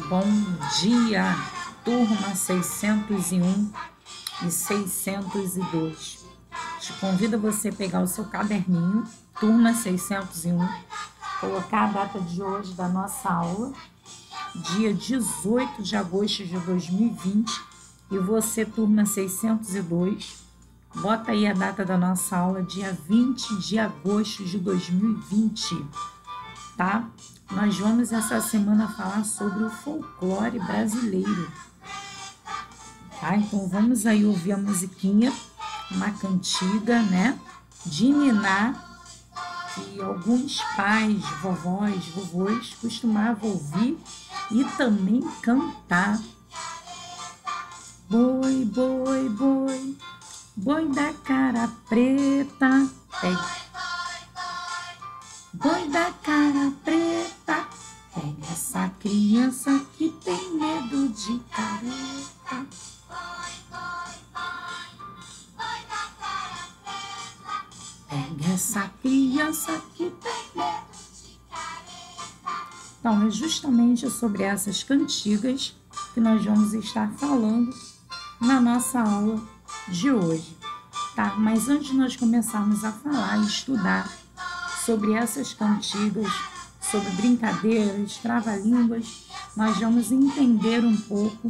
Bom dia, turma 601 e 602. Te convido a você pegar o seu caderninho, turma 601, colocar a data de hoje da nossa aula, dia 18 de agosto de 2020, e você, turma 602, bota aí a data da nossa aula, dia 20 de agosto de 2020, tá? Nós vamos essa semana falar sobre o folclore brasileiro, tá? Então vamos aí ouvir a musiquinha, uma cantiga, né? De niná, que alguns pais, vovós, vovôs costumavam ouvir e também cantar. Boi, boi, boi, boi da cara preta, boi da cara preta, pega essa criança que tem medo de careta. Pega essa criança que tem medo de careta. Então, é justamente sobre essas cantigas que nós vamos estar falando na nossa aula de hoje, tá? Mas antes de nós começarmos a falar e estudar sobre essas cantigas, sobre brincadeiras, trava-línguas, nós vamos entender um pouco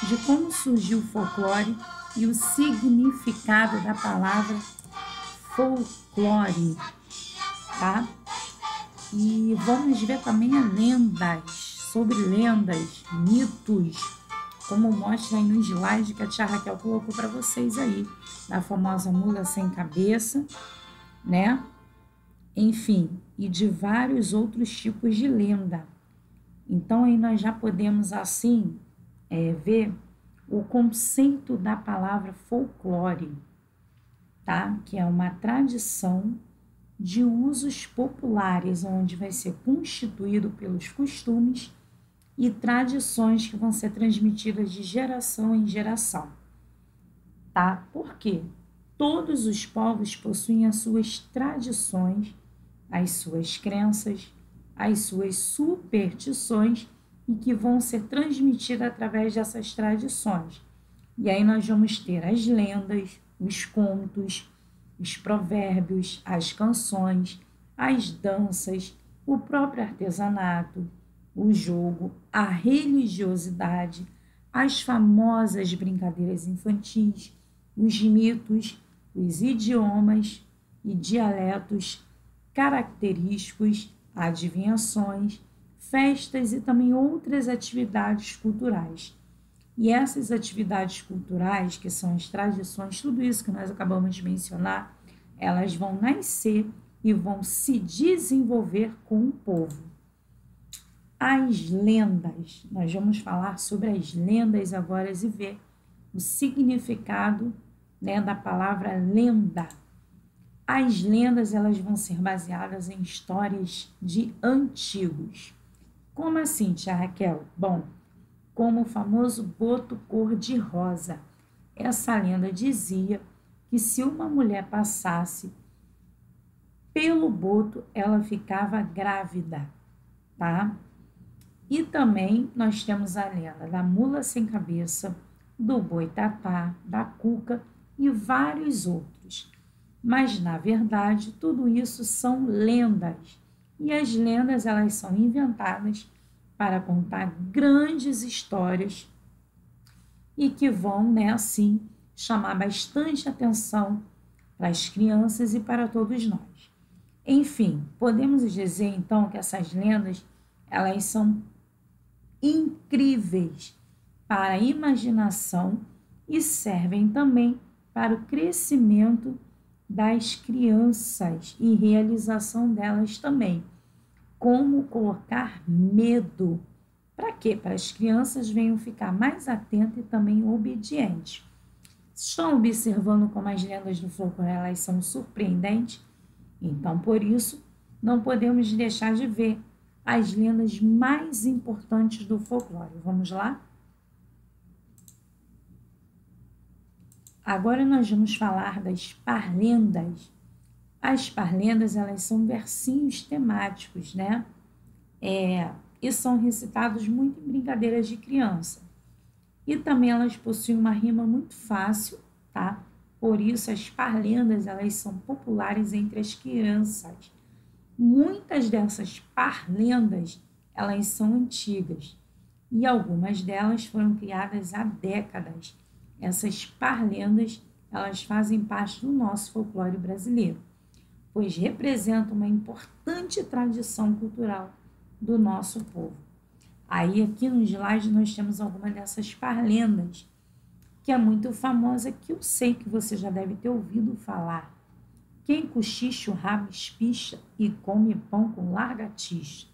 de como surgiu o folclore e o significado da palavra folclore, tá? E vamos ver também as lendas, sobre lendas, mitos, como mostra aí no slide que a tia Raquel colocou para vocês aí, da famosa mula sem cabeça, né? Enfim, e de vários outros tipos de lenda. Então, aí nós já podemos, assim, ver o conceito da palavra folclore, tá? Que é uma tradição de usos populares, onde vai ser constituído pelos costumes e tradições que vão ser transmitidas de geração em geração, tá? Por quê? Todos os povos possuem as suas tradições, as suas crenças, as suas superstições e que vão ser transmitidas através dessas tradições. E aí nós vamos ter as lendas, os contos, os provérbios, as canções, as danças, o próprio artesanato, o jogo, a religiosidade, as famosas brincadeiras infantis, os mitos, os idiomas e dialetos característicos, adivinhações, festas e também outras atividades culturais. E essas atividades culturais, que são as tradições, tudo isso que nós acabamos de mencionar, elas vão nascer e vão se desenvolver com o povo. As lendas, nós vamos falar sobre as lendas agora e ver o significado, né, da palavra lenda. As lendas, elas vão ser baseadas em histórias de antigos. Como assim, tia Raquel? Bom, como o famoso boto cor-de-rosa. Essa lenda dizia que se uma mulher passasse pelo boto, ela ficava grávida, tá? E também nós temos a lenda da mula sem cabeça, do boitatá, da cuca e vários outros. Mas, na verdade, tudo isso são lendas. E as lendas, elas são inventadas para contar grandes histórias e que vão, né, assim, chamar bastante atenção para as crianças e para todos nós. Enfim, podemos dizer, então, que essas lendas, elas são incríveis para a imaginação e servem também para o crescimento das crianças e realização delas também. Como colocar medo. Para quê? Para as crianças venham ficar mais atentas e também obedientes. Estão observando como as lendas do folclore, elas são surpreendentes? Então, por isso, não podemos deixar de ver as lendas mais importantes do folclore. Vamos lá? Agora nós vamos falar das parlendas. As parlendas, elas são versinhos temáticos, né? e são recitados muito em brincadeiras de criança. E também elas possuem uma rima muito fácil, tá? Por isso as parlendas elas são populares entre as crianças. Muitas dessas parlendas elas são antigas e algumas delas foram criadas há décadas. Essas parlendas elas fazem parte do nosso folclore brasileiro, pois representam uma importante tradição cultural do nosso povo. Aí aqui no slide nós temos algumas dessas parlendas, que é muito famosa, que eu sei que você já deve ter ouvido falar. Quem cochicha o rabo espicha e come pão com largatixa.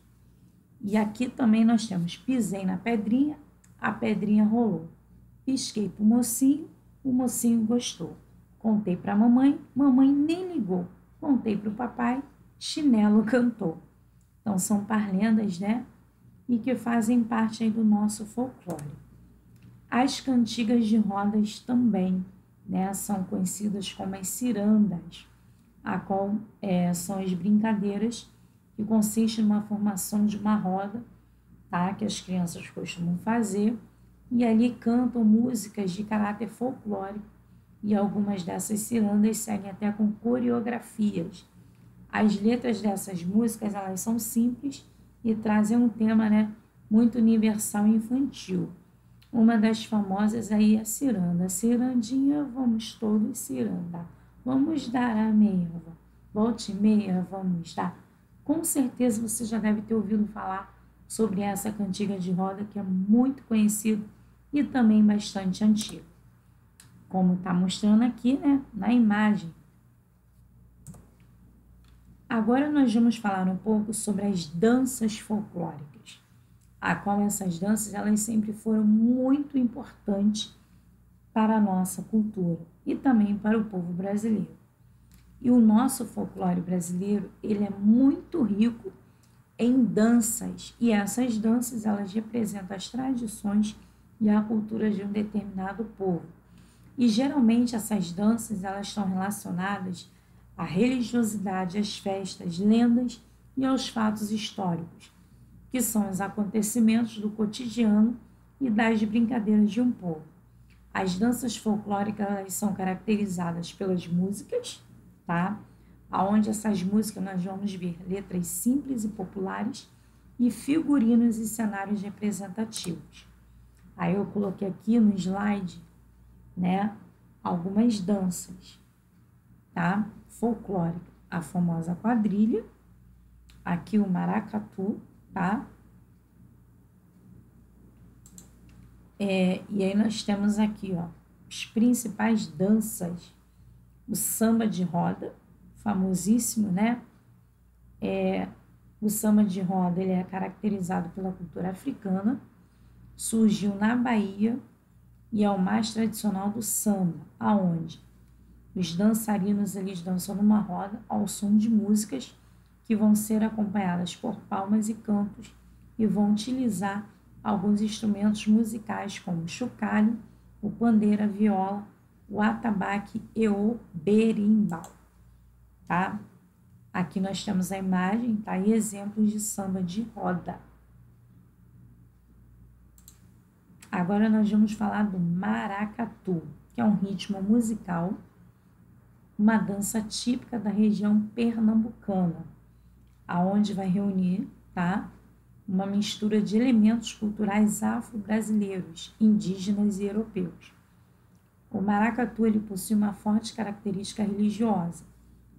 E aqui também nós temos pisei na pedrinha, a pedrinha rolou. Pisquei pro mocinho, o mocinho gostou. Contei pra mamãe, mamãe nem ligou. Contei pro papai, chinelo cantou. Então são parlendas, né? E que fazem parte aí do nosso folclore. As cantigas de rodas também, né? São conhecidas como as cirandas, a qual são as brincadeiras que consistem numa formação de uma roda, tá? Que as crianças costumam fazer, e ali cantam músicas de caráter folclórico, e algumas dessas cirandas seguem até com coreografias. As letras dessas músicas, elas são simples e trazem um tema, né, muito universal e infantil. Uma das famosas aí é a ciranda. Cirandinha, vamos todos cirandar. Vamos dar a meia, volte e meia, vamos dar. Com certeza você já deve ter ouvido falar sobre essa cantiga de roda, que é muito conhecida e também bastante antiga. Como está mostrando aqui, né, na imagem. Agora nós vamos falar um pouco sobre as danças folclóricas, a qual essas danças elas sempre foram muito importantes para a nossa cultura e também para o povo brasileiro. E o nosso folclore brasileiro, ele é muito rico em danças, e essas danças elas representam as tradições e a cultura de um determinado povo. E geralmente essas danças elas estão relacionadas à religiosidade, às festas, lendas e aos fatos históricos, que são os acontecimentos do cotidiano e das brincadeiras de um povo. As danças folclóricas elas são caracterizadas pelas músicas, tá? Onde essas músicas nós vamos ver letras simples e populares e figurinos e cenários representativos. Aí eu coloquei aqui no slide, né, algumas danças, tá? Folclórica, a famosa quadrilha, aqui o maracatu, tá? E aí nós temos aqui, ó, as principais danças, o samba de roda, famosíssimo, né? O samba de roda ele é caracterizado pela cultura africana, surgiu na Bahia e é o mais tradicional do samba, aonde os dançarinos eles dançam numa roda ao som de músicas que vão ser acompanhadas por palmas e cantos e vão utilizar alguns instrumentos musicais como o chocalho, o pandeiro, a viola, o atabaque e o berimbau, tá? Aqui nós temos a imagem, tá? E exemplos de samba de roda. Agora nós vamos falar do maracatu, que é um ritmo musical, uma dança típica da região pernambucana, aonde vai reunir, tá? Uma mistura de elementos culturais afro-brasileiros, indígenas e europeus. O maracatu ele possui uma forte característica religiosa,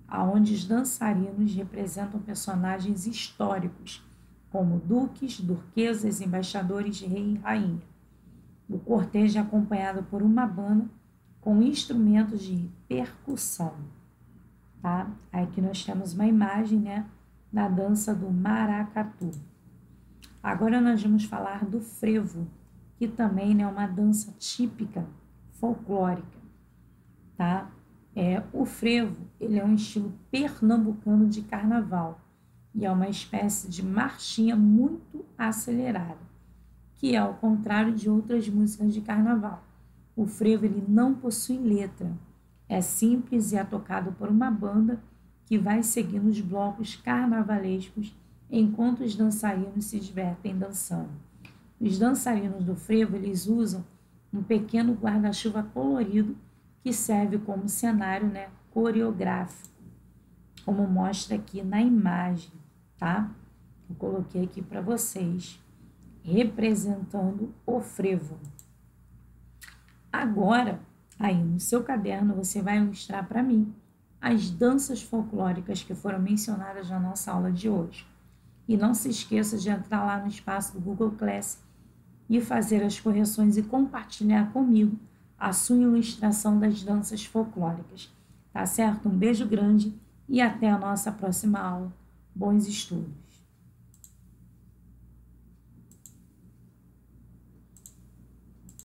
aonde os dançarinos representam personagens históricos, como duques, duquesas, embaixadores, rei e rainha. O cortejo é acompanhado por uma banda com instrumentos de percussão, tá? Aqui nós temos uma imagem, né, da dança do maracatu. Agora nós vamos falar do frevo, que também é uma dança típica folclórica, tá? O frevo, ele é um estilo pernambucano de carnaval e é uma espécie de marchinha muito acelerada, que é ao contrário de outras músicas de carnaval. O frevo ele não possui letra, é simples e é tocado por uma banda que vai seguindo os blocos carnavalescos enquanto os dançarinos se divertem dançando. Os dançarinos do frevo, eles usam um pequeno guarda-chuva colorido que serve como cenário, né, coreográfico, como mostra aqui na imagem, tá? Eu coloquei aqui para vocês, representando o frevo. Agora, aí no seu caderno, você vai ilustrar para mim as danças folclóricas que foram mencionadas na nossa aula de hoje. E não se esqueça de entrar lá no espaço do Google Class e fazer as correções e compartilhar comigo a sua ilustração das danças folclóricas. Tá certo? Um beijo grande e até a nossa próxima aula. Bons estudos!